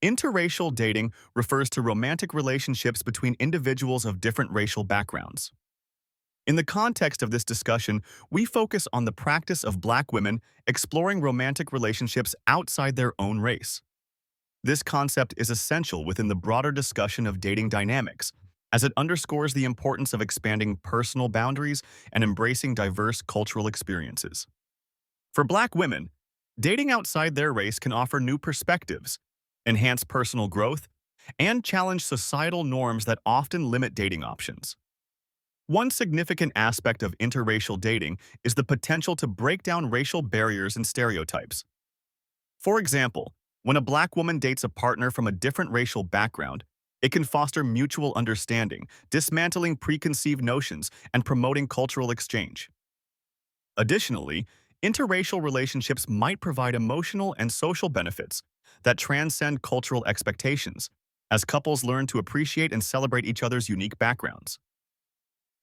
Interracial dating refers to romantic relationships between individuals of different racial backgrounds. In the context of this discussion, we focus on the practice of Black women exploring romantic relationships outside their own race. This concept is essential within the broader discussion of dating dynamics, as it underscores the importance of expanding personal boundaries and embracing diverse cultural experiences. For Black women, dating outside their race can offer new perspectives, enhance personal growth, and challenge societal norms that often limit dating options. One significant aspect of interracial dating is the potential to break down racial barriers and stereotypes. For example, when a Black woman dates a partner from a different racial background, it can foster mutual understanding, dismantling preconceived notions, and promoting cultural exchange. Additionally, interracial relationships might provide emotional and social benefits that transcend cultural expectations, as couples learn to appreciate and celebrate each other's unique backgrounds.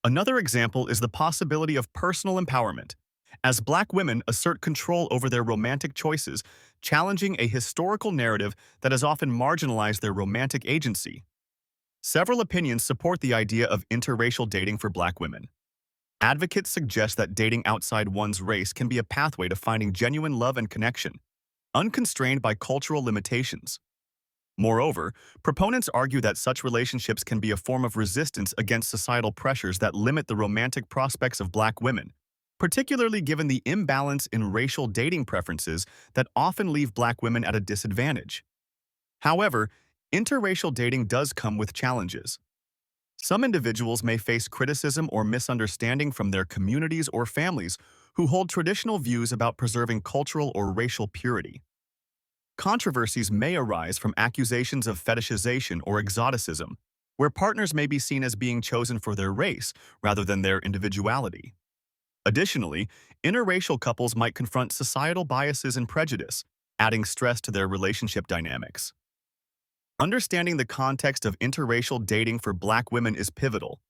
Another example is the possibility of personal empowerment, as Black women assert control over their romantic choices, challenging a historical narrative that has often marginalized their romantic agency. Several opinions support the idea of interracial dating for Black women. Advocates suggest that dating outside one's race can be a pathway to finding genuine love and connection, unconstrained by cultural limitations. Moreover, proponents argue that such relationships can be a form of resistance against societal pressures that limit the romantic prospects of Black women, particularly given the imbalance in racial dating preferences that often leave Black women at a disadvantage. However, interracial dating does come with challenges. Some individuals may face criticism or misunderstanding from their communities or families who hold traditional views about preserving cultural or racial purity. Controversies may arise from accusations of fetishization or exoticism, where partners may be seen as being chosen for their race rather than their individuality. Additionally, interracial couples might confront societal biases and prejudice, adding stress to their relationship dynamics. Understanding the context of interracial dating for Black women is pivotal.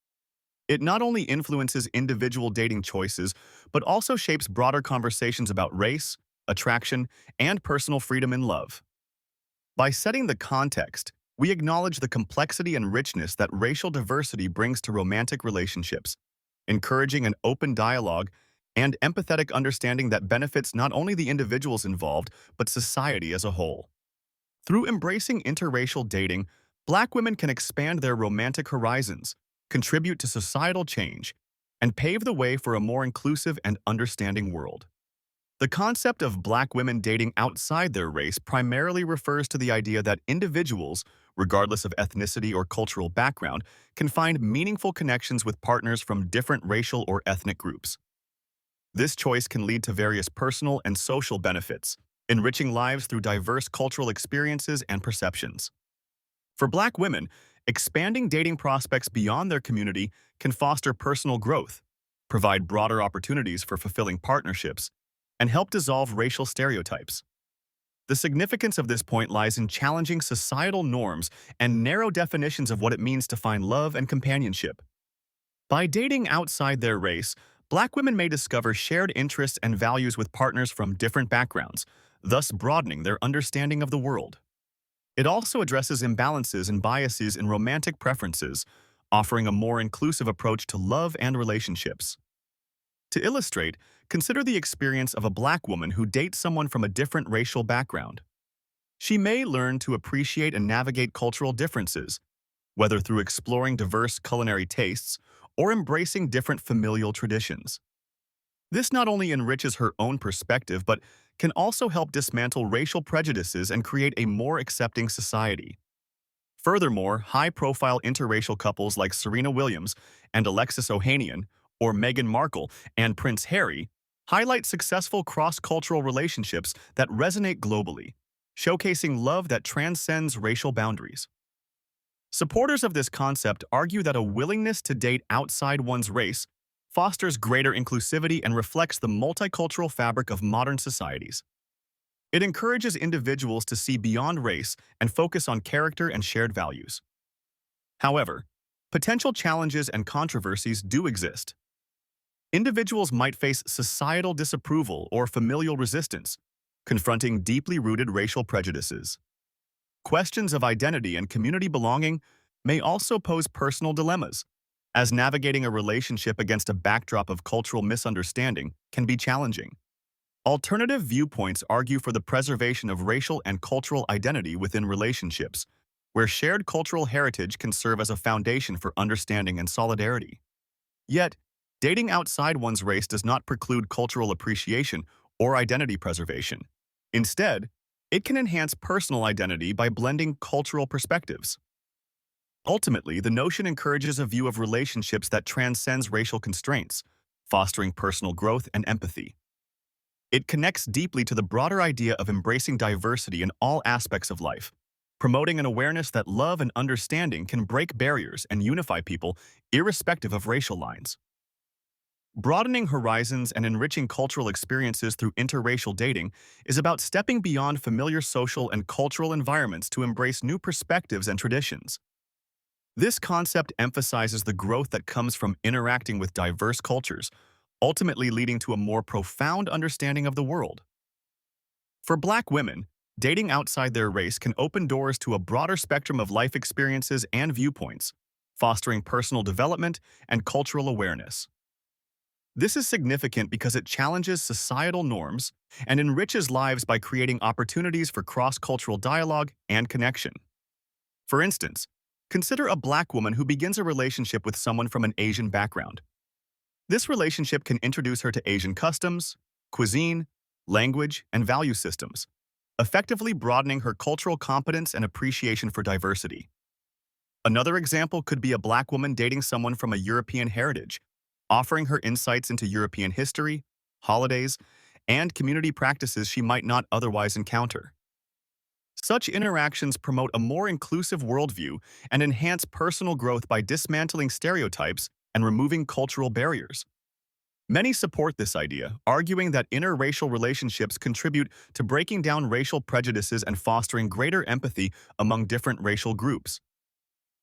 It not only influences individual dating choices, but also shapes broader conversations about race, attraction, and personal freedom in love. By setting the context, we acknowledge the complexity and richness that racial diversity brings to romantic relationships, encouraging an open dialogue and empathetic understanding that benefits not only the individuals involved, but society as a whole. Through embracing interracial dating, Black women can expand their romantic horizons, contribute to societal change, and pave the way for a more inclusive and understanding world. The concept of Black women dating outside their race primarily refers to the idea that individuals, regardless of ethnicity or cultural background, can find meaningful connections with partners from different racial or ethnic groups. This choice can lead to various personal and social benefits, enriching lives through diverse cultural experiences and perceptions. For Black women, expanding dating prospects beyond their community can foster personal growth, provide broader opportunities for fulfilling partnerships, and help dissolve racial stereotypes. The significance of this point lies in challenging societal norms and narrow definitions of what it means to find love and companionship. By dating outside their race, Black women may discover shared interests and values with partners from different backgrounds, thus broadening their understanding of the world. It also addresses imbalances and biases in romantic preferences, offering a more inclusive approach to love and relationships. To illustrate, consider the experience of a Black woman who dates someone from a different racial background. She may learn to appreciate and navigate cultural differences, whether through exploring diverse culinary tastes or embracing different familial traditions. This not only enriches her own perspective, but can also help dismantle racial prejudices and create a more accepting society. Furthermore, high-profile interracial couples like Serena Williams and Alexis Ohanian, or Meghan Markle and Prince Harry, highlight successful cross-cultural relationships that resonate globally, showcasing love that transcends racial boundaries. Supporters of this concept argue that a willingness to date outside one's race fosters greater inclusivity and reflects the multicultural fabric of modern societies. It encourages individuals to see beyond race and focus on character and shared values. However, potential challenges and controversies do exist. Individuals might face societal disapproval or familial resistance, confronting deeply rooted racial prejudices. Questions of identity and community belonging may also pose personal dilemmas, as navigating a relationship against a backdrop of cultural misunderstanding can be challenging. Alternative viewpoints argue for the preservation of racial and cultural identity within relationships, where shared cultural heritage can serve as a foundation for understanding and solidarity. Yet, dating outside one's race does not preclude cultural appreciation or identity preservation. Instead, it can enhance personal identity by blending cultural perspectives. Ultimately, the notion encourages a view of relationships that transcends racial constraints, fostering personal growth and empathy. It connects deeply to the broader idea of embracing diversity in all aspects of life, promoting an awareness that love and understanding can break barriers and unify people irrespective of racial lines. Broadening horizons and enriching cultural experiences through interracial dating is about stepping beyond familiar social and cultural environments to embrace new perspectives and traditions. This concept emphasizes the growth that comes from interacting with diverse cultures, ultimately leading to a more profound understanding of the world. For Black women, dating outside their race can open doors to a broader spectrum of life experiences and viewpoints, fostering personal development and cultural awareness. This is significant because it challenges societal norms and enriches lives by creating opportunities for cross-cultural dialogue and connection. For instance, consider a Black woman who begins a relationship with someone from an Asian background. This relationship can introduce her to Asian customs, cuisine, language, and value systems, effectively broadening her cultural competence and appreciation for diversity. Another example could be a Black woman dating someone from a European heritage, offering her insights into European history, holidays, and community practices she might not otherwise encounter. Such interactions promote a more inclusive worldview and enhance personal growth by dismantling stereotypes and removing cultural barriers. Many support this idea, arguing that interracial relationships contribute to breaking down racial prejudices and fostering greater empathy among different racial groups.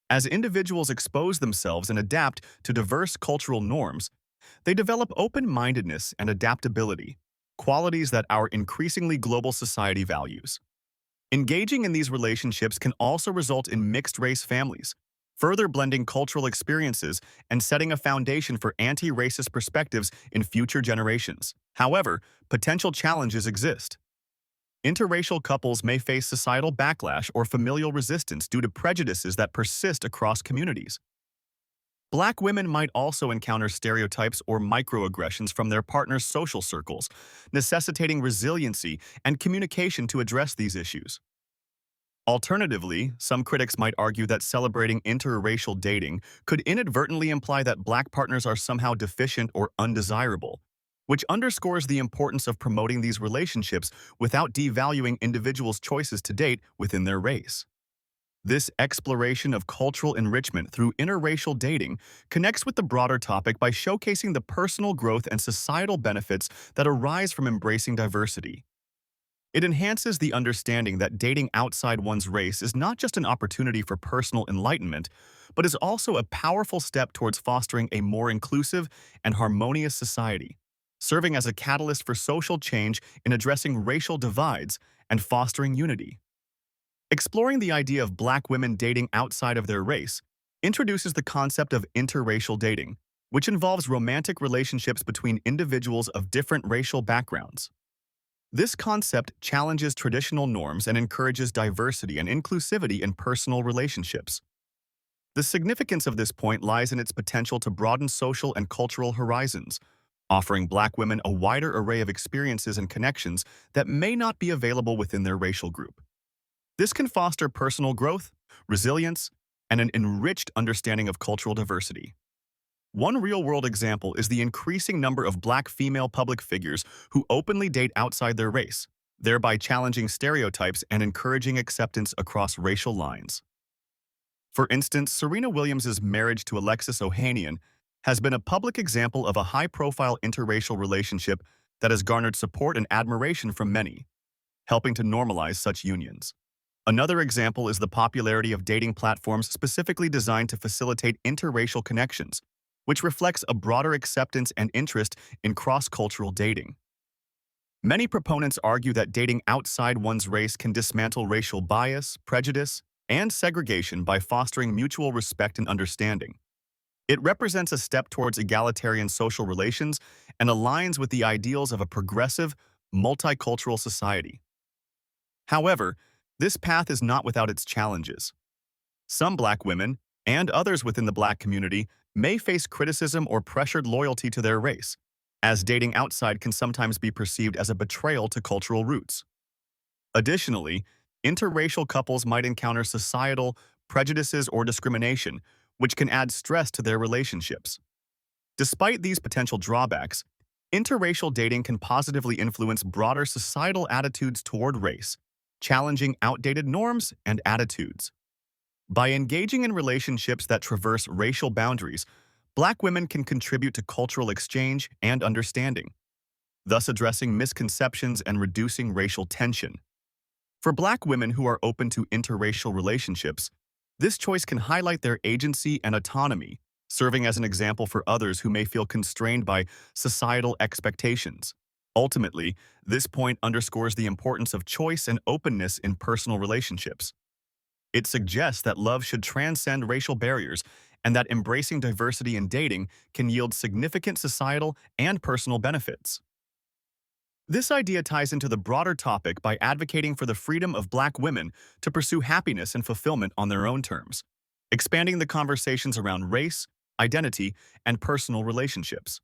As individuals expose themselves and adapt to diverse cultural norms, they develop open-mindedness and adaptability, qualities that our increasingly global society values. Engaging in these relationships can also result in mixed-race families, further blending cultural experiences and setting a foundation for anti-racist perspectives in future generations. However, potential challenges exist. Interracial couples may face societal backlash or familial resistance due to prejudices that persist across communities. Black women might also encounter stereotypes or microaggressions from their partner's social circles, necessitating resiliency and communication to address these issues. Alternatively, some critics might argue that celebrating interracial dating could inadvertently imply that Black partners are somehow deficient or undesirable, which underscores the importance of promoting these relationships without devaluing individuals' choices to date within their race. This exploration of cultural enrichment through interracial dating connects with the broader topic by showcasing the personal growth and societal benefits that arise from embracing diversity. It enhances the understanding that dating outside one's race is not just an opportunity for personal enlightenment, but is also a powerful step towards fostering a more inclusive and harmonious society, serving as a catalyst for social change in addressing racial divides and fostering unity. Exploring the idea of Black women dating outside of their race introduces the concept of interracial dating, which involves romantic relationships between individuals of different racial backgrounds. This concept challenges traditional norms and encourages diversity and inclusivity in personal relationships. The significance of this point lies in its potential to broaden social and cultural horizons, offering Black women a wider array of experiences and connections that may not be available within their racial group. This can foster personal growth, resilience, and an enriched understanding of cultural diversity. One real-world example is the increasing number of Black female public figures who openly date outside their race, thereby challenging stereotypes and encouraging acceptance across racial lines. For instance, Serena Williams' marriage to Alexis Ohanian has been a public example of a high-profile interracial relationship that has garnered support and admiration from many, helping to normalize such unions. Another example is the popularity of dating platforms specifically designed to facilitate interracial connections, which reflects a broader acceptance and interest in cross-cultural dating. Many proponents argue that dating outside one's race can dismantle racial bias, prejudice, and segregation by fostering mutual respect and understanding. It represents a step towards egalitarian social relations and aligns with the ideals of a progressive, multicultural society. However, this path is not without its challenges. Some Black women, and others within the Black community, may face criticism or pressured loyalty to their race, as dating outside can sometimes be perceived as a betrayal to cultural roots. Additionally, interracial couples might encounter societal prejudices or discrimination, which can add stress to their relationships. Despite these potential drawbacks, interracial dating can positively influence broader societal attitudes toward race, challenging outdated norms and attitudes. By engaging in relationships that traverse racial boundaries, Black women can contribute to cultural exchange and understanding, thus addressing misconceptions and reducing racial tension. For Black women who are open to interracial relationships, this choice can highlight their agency and autonomy, serving as an example for others who may feel constrained by societal expectations. Ultimately, this point underscores the importance of choice and openness in personal relationships. It suggests that love should transcend racial barriers and that embracing diversity in dating can yield significant societal and personal benefits. This idea ties into the broader topic by advocating for the freedom of Black women to pursue happiness and fulfillment on their own terms, expanding the conversations around race, identity, and personal relationships.